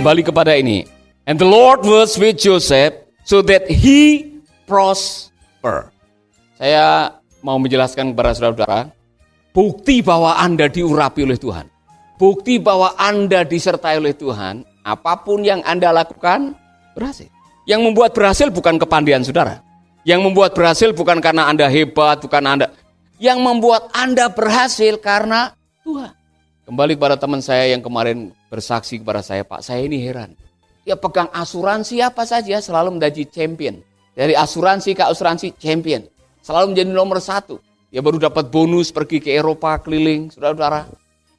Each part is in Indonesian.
Kembali kepada ini. And the Lord was with Joseph so that he prosper. Saya mau menjelaskan kepada saudara-saudara, bukti bahwa Anda diurapi oleh Tuhan. Bukti bahwa Anda disertai oleh Tuhan, apapun yang Anda lakukan, berhasil. Yang membuat berhasil bukan kepandaian saudara. Yang membuat berhasil bukan karena Anda hebat, bukan Anda. Yang membuat Anda berhasil karena Tuhan. Kembali kepada teman saya yang kemarin bersaksi kepada saya, Pak, saya ini heran. Dia pegang asuransi apa saja selalu menjadi champion. Dari asuransi ke asuransi champion. Selalu menjadi nomor 1. Dia baru dapat bonus pergi ke Eropa keliling, saudara-saudara.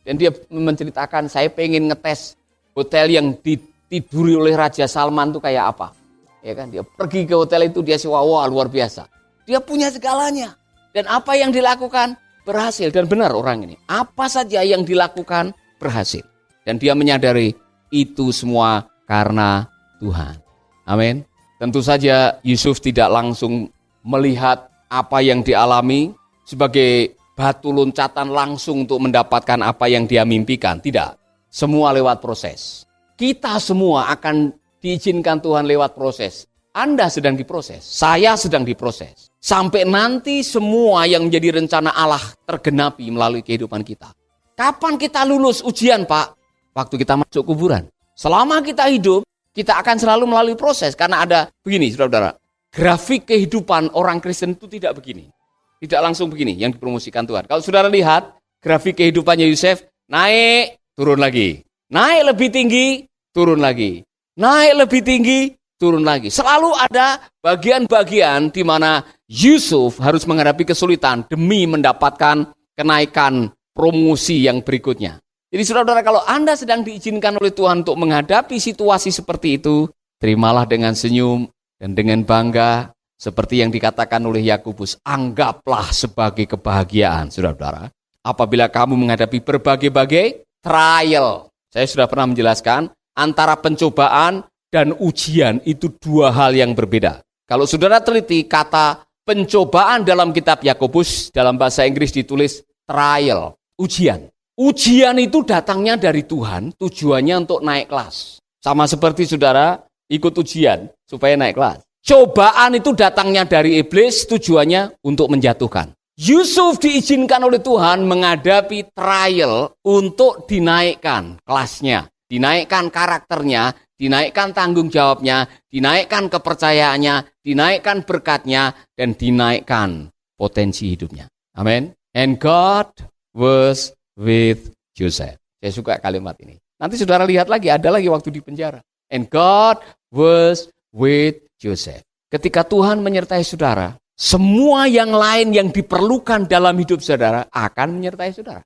Dan dia menceritakan, saya pengen ngetes hotel yang ditiduri oleh Raja Salman itu kayak apa. Ya kan, dia pergi ke hotel itu, dia sewa, wah luar biasa. Dia punya segalanya. Dan apa yang dilakukan? Berhasil. Dan benar orang ini. Apa saja yang dilakukan berhasil. Dan dia menyadari itu semua karena Tuhan. Amin. Tentu saja Yusuf tidak langsung melihat apa yang dialami sebagai batu loncatan langsung untuk mendapatkan apa yang dia mimpikan. Tidak. Semua lewat proses. Kita semua akan diizinkan Tuhan lewat proses. Anda sedang diproses. Saya sedang diproses. Sampai nanti semua yang menjadi rencana Allah tergenapi melalui kehidupan kita. Kapan kita lulus ujian, Pak? Waktu kita masuk kuburan. Selama kita hidup, kita akan selalu melalui proses. Karena ada begini, saudara-saudara. Grafik kehidupan orang Kristen itu tidak begini. Tidak langsung begini yang dipromosikan Tuhan. Kalau saudara lihat, grafik kehidupannya Yusuf, naik, turun lagi. Naik lebih tinggi, turun lagi. Naik lebih tinggi, turun lagi. Selalu ada bagian-bagian di mana Yusuf harus menghadapi kesulitan demi mendapatkan kenaikan promosi yang berikutnya. Jadi saudara-saudara, kalau Anda sedang diizinkan oleh Tuhan untuk menghadapi situasi seperti itu, terimalah dengan senyum dan dengan bangga, seperti yang dikatakan oleh Yakobus, anggaplah sebagai kebahagiaan, saudara-saudara. Apabila kamu menghadapi berbagai-bagai trial. Saya sudah pernah menjelaskan, antara pencobaan dan ujian itu dua hal yang berbeda. Kalau saudara teliti, kata pencobaan dalam kitab Yakobus, dalam bahasa Inggris ditulis trial, ujian. Ujian itu datangnya dari Tuhan, tujuannya untuk naik kelas. Sama seperti saudara ikut ujian supaya naik kelas. Cobaan itu datangnya dari iblis, tujuannya untuk menjatuhkan. Yusuf diizinkan oleh Tuhan menghadapi trial untuk dinaikkan kelasnya, dinaikkan karakternya, dinaikkan tanggung jawabnya, dinaikkan kepercayaannya, dinaikkan berkatnya, dan dinaikkan potensi hidupnya. Amin. And God was with Joseph. Saya suka kalimat ini. Nanti saudara lihat lagi, ada lagi waktu di penjara. And God was with Joseph. Ketika Tuhan menyertai saudara, semua yang lain yang diperlukan dalam hidup saudara akan menyertai saudara.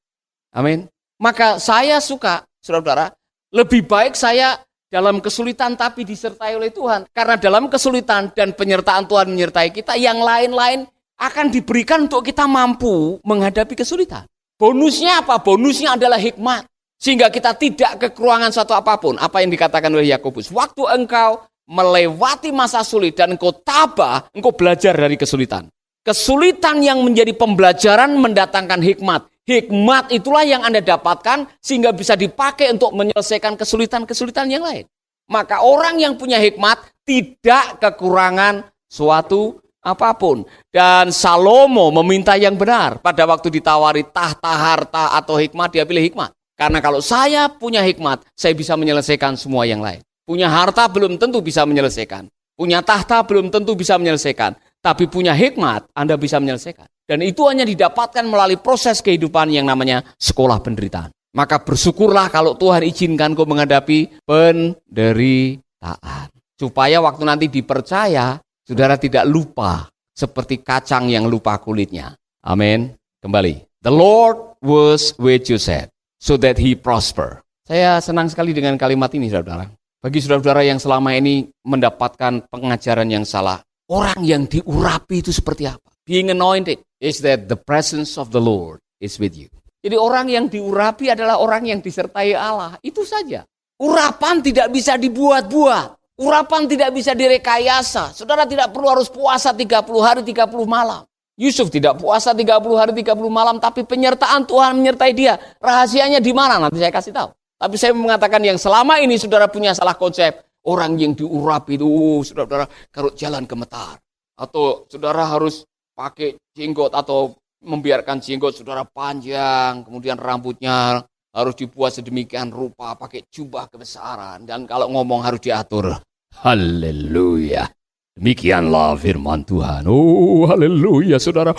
Amin. Maka saya suka, saudara-saudara, lebih baik saya dalam kesulitan tapi disertai oleh Tuhan. Karena dalam kesulitan dan penyertaan Tuhan menyertai kita, yang lain-lain akan diberikan untuk kita mampu menghadapi kesulitan. Bonusnya apa? Bonusnya adalah hikmat. Sehingga kita tidak kekurangan suatu apapun. Apa yang dikatakan oleh Yakobus. Waktu engkau melewati masa sulit dan engkau tabah, engkau belajar dari kesulitan. Kesulitan yang menjadi pembelajaran mendatangkan hikmat. Hikmat itulah yang Anda dapatkan sehingga bisa dipakai untuk menyelesaikan kesulitan-kesulitan yang lain. Maka orang yang punya hikmat tidak kekurangan suatu apapun. Dan Salomo meminta yang benar. Pada waktu ditawari tahta, harta, atau hikmat, dia pilih hikmat. Karena kalau saya punya hikmat, saya bisa menyelesaikan semua yang lain. Punya harta belum tentu bisa menyelesaikan. Punya tahta belum tentu bisa menyelesaikan. Tapi punya hikmat, Anda bisa menyelesaikan. Dan itu hanya didapatkan melalui proses kehidupan yang namanya sekolah penderitaan. Maka bersyukurlah kalau Tuhan izinkan kau menghadapi penderitaan. Supaya waktu nanti dipercaya, saudara tidak lupa seperti kacang yang lupa kulitnya. Amin. Kembali. The Lord was with Joseph so that he prosper. Saya senang sekali dengan kalimat ini, saudara. Bagi saudara-saudara yang selama ini mendapatkan pengajaran yang salah, orang yang diurapi itu seperti apa? Being anointed is that the presence of the Lord is with you. Jadi orang yang diurapi adalah orang yang disertai Allah. Itu saja. Urapan tidak bisa dibuat-buat. Urapan tidak bisa direkayasa. Saudara tidak perlu harus puasa 30 hari 30 malam. Yusuf tidak puasa 30 hari 30 malam, tapi penyertaan Tuhan menyertai dia. Rahasianya di mana? Nanti saya kasih tahu. Tapi saya mengatakan yang selama ini saudara punya salah konsep. Orang yang diurapi itu, saudara-saudara, kalau jalan gemetar. Atau saudara harus pakai jenggot atau membiarkan jenggot saudara panjang. Kemudian rambutnya harus dibuat sedemikian rupa, pakai jubah kebesaran. Dan kalau ngomong harus diatur. Haleluya. Demikianlah firman Tuhan. Oh, haleluya, saudara.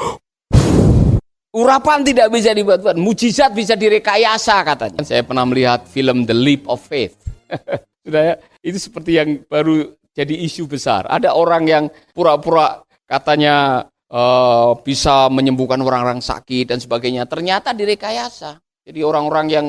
Urapan tidak bisa dibuat-buat, mujizat bisa direkayasa katanya. Saya pernah melihat film The Leap of Faith. Sudah ya, itu seperti yang baru jadi isu besar. Ada orang yang pura-pura katanya bisa menyembuhkan orang-orang sakit dan sebagainya. Ternyata direkayasa. Jadi orang-orang yang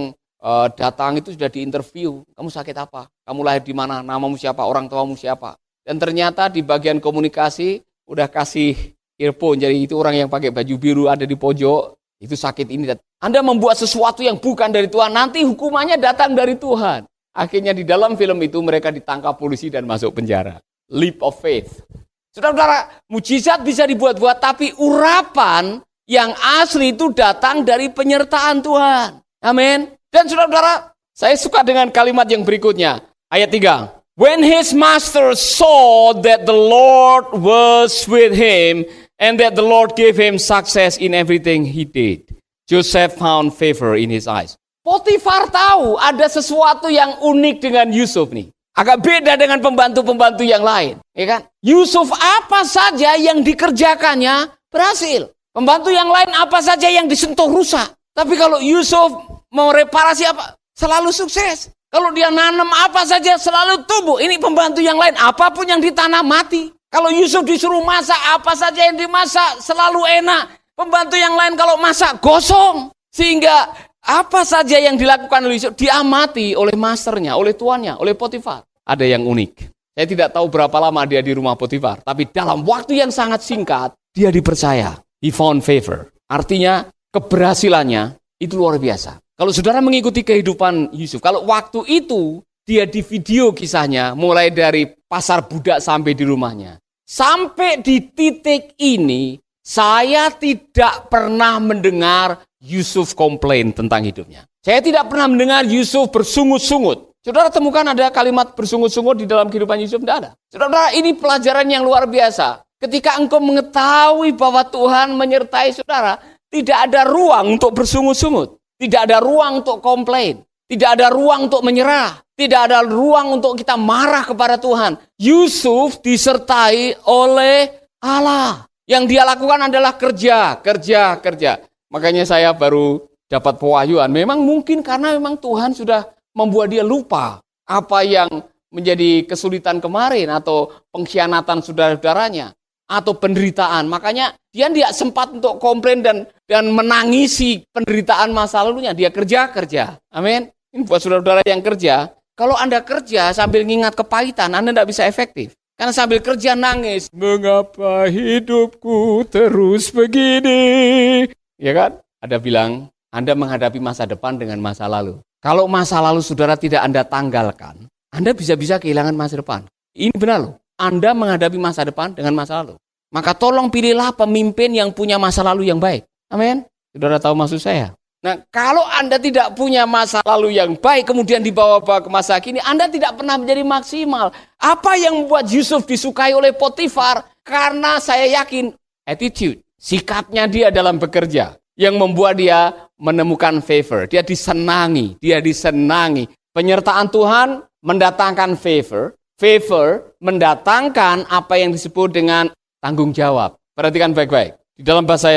datang itu sudah diinterview. Kamu sakit apa? Kamu lahir di mana? Namamu siapa? Orang tuamu siapa? Dan ternyata di bagian komunikasi udah kasih earphone, jadi itu orang yang pakai baju biru ada di pojok, itu sakit ini. Anda membuat sesuatu yang bukan dari Tuhan, nanti hukumannya datang dari Tuhan. Akhirnya di dalam film itu mereka ditangkap polisi dan masuk penjara. Leap of faith. Saudara-saudara, mujizat bisa dibuat-buat, tapi urapan yang asli itu datang dari penyertaan Tuhan. Amin. Dan saudara-saudara, saya suka dengan kalimat yang berikutnya. Ayat 3. When his master saw that the Lord was with him, and that the Lord gave him success in everything he did, Joseph found favor in his eyes. Potifar tahu ada sesuatu yang unik dengan Yusuf nih. Agak beda dengan pembantu-pembantu yang lain. Ya kan? Yusuf apa saja yang dikerjakannya berhasil. Pembantu yang lain apa saja yang disentuh rusak. Tapi kalau Yusuf mau reparasi apa, selalu sukses. Kalau dia nanam apa saja selalu tumbuh. Ini pembantu yang lain, apapun yang ditanam mati. Kalau Yusuf disuruh masak, apa saja yang dimasak selalu enak. Pembantu yang lain kalau masak gosong. Sehingga apa saja yang dilakukan oleh Yusuf diamati oleh masternya, oleh tuannya, oleh Potifar. Ada yang unik. Saya tidak tahu berapa lama dia di rumah Potifar. Tapi dalam waktu yang sangat singkat, dia dipercaya. He found favor. Artinya keberhasilannya itu luar biasa. Kalau saudara mengikuti kehidupan Yusuf, kalau waktu itu dia di video kisahnya, mulai dari pasar budak sampai di rumahnya. Sampai di titik ini, saya tidak pernah mendengar Yusuf komplain tentang hidupnya. Saya tidak pernah mendengar Yusuf bersungut-sungut. Saudara temukan ada kalimat bersungut-sungut di dalam kehidupan Yusuf? Tidak ada. Saudara, ini pelajaran yang luar biasa. Ketika engkau mengetahui bahwa Tuhan menyertai saudara, tidak ada ruang untuk bersungut-sungut. Tidak ada ruang untuk komplain. Tidak ada ruang untuk menyerah. Tidak ada ruang untuk kita marah kepada Tuhan. Yusuf disertai oleh Allah. Yang dia lakukan adalah kerja. Makanya saya baru dapat pewahyuan. Memang mungkin karena memang Tuhan sudah membuat dia lupa apa yang menjadi kesulitan kemarin atau pengkhianatan saudara-saudaranya atau penderitaan. Makanya dia tidak sempat untuk komplain dan menangisi penderitaan masa lalunya. Dia kerja. Amin. Ini buat saudara-saudara yang kerja. Kalau Anda kerja sambil ngingat kepahitan, Anda tidak bisa efektif. Karena sambil kerja nangis. Mengapa hidupku terus begini? Ya kan? Ada bilang, Anda menghadapi masa depan dengan masa lalu. Kalau masa lalu saudara tidak Anda tanggalkan, Anda bisa-bisa kehilangan masa depan. Ini benar loh. Anda menghadapi masa depan dengan masa lalu. Maka tolong pilihlah pemimpin yang punya masa lalu yang baik. Amin. Saudara tahu maksud saya? Nah, kalau Anda tidak punya masa lalu yang baik, kemudian dibawa-bawa ke masa kini, Anda tidak pernah menjadi maksimal. Apa yang membuat Yusuf disukai oleh Potifar? Karena saya yakin attitude, sikapnya dia dalam bekerja, yang membuat dia menemukan favor. Dia disenangi. Penyertaan Tuhan mendatangkan favor. Favor mendatangkan apa yang disebut dengan tanggung jawab. Perhatikan baik-baik. Di dalam bahasa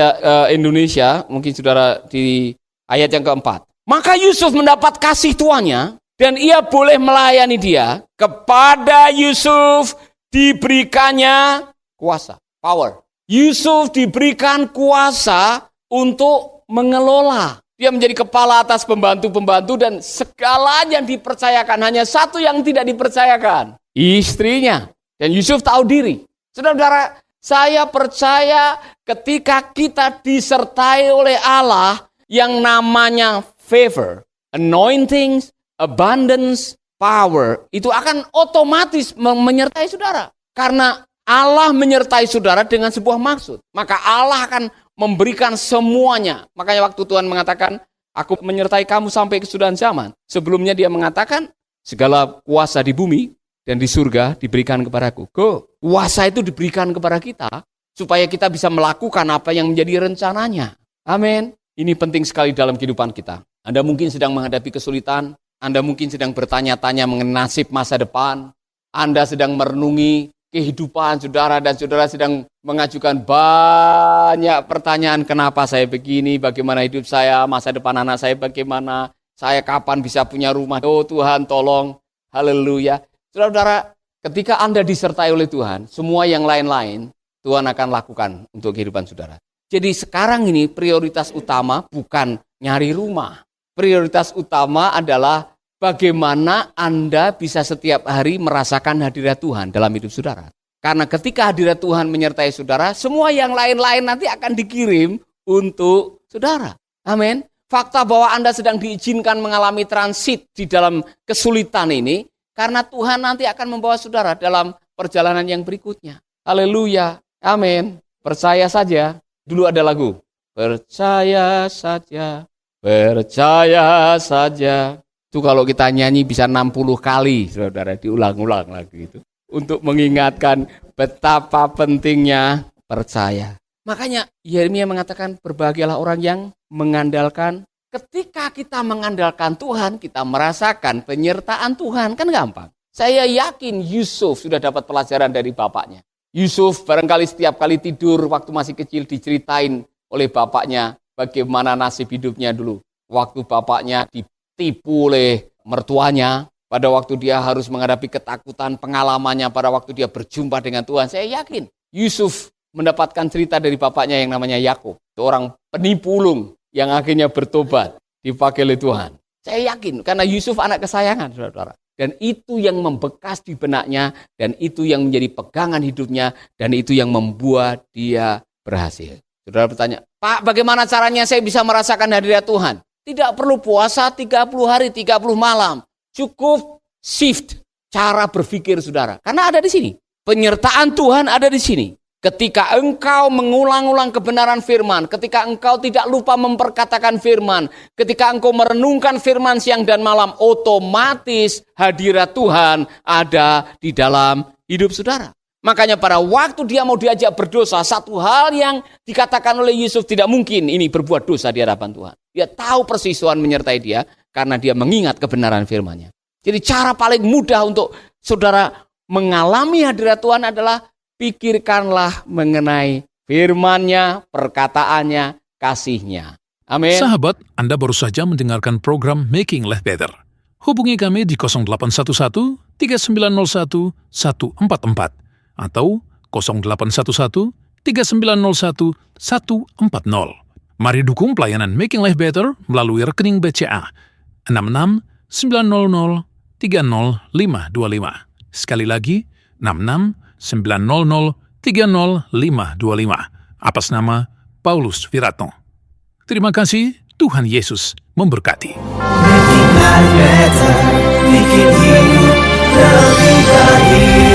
Indonesia, mungkin saudara di ayat yang keempat. Maka Yusuf mendapat kasih tuannya dan ia boleh melayani dia. Kepada Yusuf diberikannya kuasa, power. Yusuf diberikan kuasa untuk mengelola. Dia menjadi kepala atas pembantu-pembantu dan segala yang dipercayakan. Hanya satu yang tidak dipercayakan, istrinya. Dan Yusuf tahu diri. Saudara-saudara, saya percaya ketika kita disertai oleh Allah, yang namanya favor, anointing, abundance, power, itu akan otomatis menyertai saudara. Karena Allah menyertai saudara dengan sebuah maksud. Maka Allah akan memberikan semuanya. Makanya waktu Tuhan mengatakan, Aku menyertai kamu sampai kesudahan zaman. Sebelumnya dia mengatakan, segala kuasa di bumi dan di surga diberikan kepadaku. Kuasa itu diberikan kepada kita, supaya kita bisa melakukan apa yang menjadi rencananya. Amin. Ini penting sekali dalam kehidupan kita. Anda mungkin sedang menghadapi kesulitan, Anda mungkin sedang bertanya-tanya mengenai nasib masa depan, Anda sedang merenungi kehidupan saudara dan saudara sedang mengajukan banyak pertanyaan, kenapa saya begini, bagaimana hidup saya, masa depan anak saya bagaimana, saya kapan bisa punya rumah, oh Tuhan tolong, haleluya. Saudara-saudara, ketika Anda disertai oleh Tuhan, semua yang lain-lain Tuhan akan lakukan untuk kehidupan saudara. Jadi sekarang ini prioritas utama bukan nyari rumah, prioritas utama adalah bagaimana Anda bisa setiap hari merasakan hadirat Tuhan dalam hidup saudara. Karena ketika hadirat Tuhan menyertai saudara, semua yang lain-lain nanti akan dikirim untuk saudara. Amin. Fakta bahwa Anda sedang diizinkan mengalami transit di dalam kesulitan ini, karena Tuhan nanti akan membawa saudara dalam perjalanan yang berikutnya. Haleluya. Amin. Percaya saja. Dulu ada lagu. Percaya saja. Percaya saja. Itu kalau kita nyanyi bisa 60 kali, saudara, diulang-ulang lagu itu. Untuk mengingatkan betapa pentingnya percaya. Makanya Yeremia mengatakan, berbahagialah orang yang mengandalkan. Ketika kita mengandalkan Tuhan, kita merasakan penyertaan Tuhan, kan gampang. Saya yakin Yusuf sudah dapat pelajaran dari bapaknya. Yusuf barangkali setiap kali tidur waktu masih kecil diceritain oleh bapaknya bagaimana nasib hidupnya dulu. Waktu bapaknya ditipu oleh mertuanya, pada waktu dia harus menghadapi ketakutan, pengalamannya pada waktu dia berjumpa dengan Tuhan. Saya yakin Yusuf mendapatkan cerita dari bapaknya yang namanya Yakub, seorang penipu ulung yang akhirnya bertobat, dipakai oleh Tuhan. Saya yakin karena Yusuf anak kesayangan, saudara. Dan itu yang membekas di benaknya, dan itu yang menjadi pegangan hidupnya, dan itu yang membuat dia berhasil. Saudara bertanya, Pak, bagaimana caranya saya bisa merasakan hadirat Tuhan? Tidak perlu puasa 30 hari, 30 malam. Cukup shift cara berpikir saudara. Karena ada di sini. Penyertaan Tuhan ada di sini. Ketika engkau mengulang-ulang kebenaran firman, ketika engkau tidak lupa memperkatakan firman, ketika engkau merenungkan firman siang dan malam, otomatis hadirat Tuhan ada di dalam hidup saudara. Makanya pada waktu dia mau diajak berdosa, satu hal yang dikatakan oleh Yusuf, tidak mungkin ini berbuat dosa di hadapan Tuhan. Dia tahu persis Tuhan menyertai dia karena dia mengingat kebenaran firman-Nya. Jadi cara paling mudah untuk saudara mengalami hadirat Tuhan adalah pikirkanlah mengenai firman-Nya, perkataannya, kasih-Nya. Amin. Sahabat, Anda baru saja mendengarkan program Making Life Better. Hubungi kami di 0811 3901 144 atau 0811 3901 140. Mari dukung pelayanan Making Life Better melalui rekening BCA 66 900 30525. Sekali lagi, 66 900 30525 atas nama Paulus Wiratno. Terima kasih, Tuhan Yesus memberkati. Making life better, bikin hidup lebih baik.